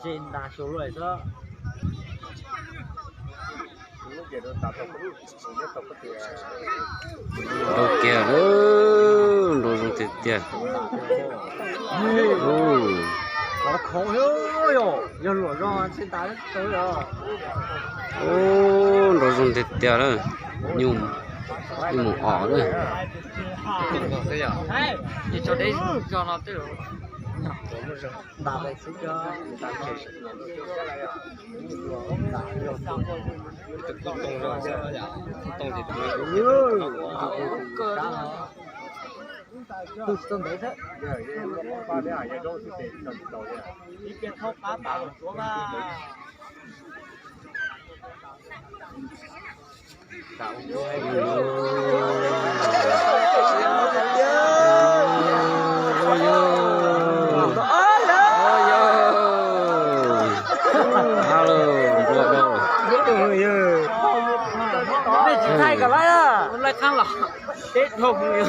trên đá số rồi đó. Đồ kia đó, đồ dùng tiền tiền. Nó khó hiểu, giờ lụa ra trên đá rất tới rồi. Đồ dùng tiền tiền đó, nhung một ỏ đó. Đi cho đấy cho nó tới rồi. Đá này xuống cho đá chơi. Tôi không thấy thế. Đi kiếm khóc bá bảo xuống mà. Đây chỉ thay cả lại à, lại khang là Tết không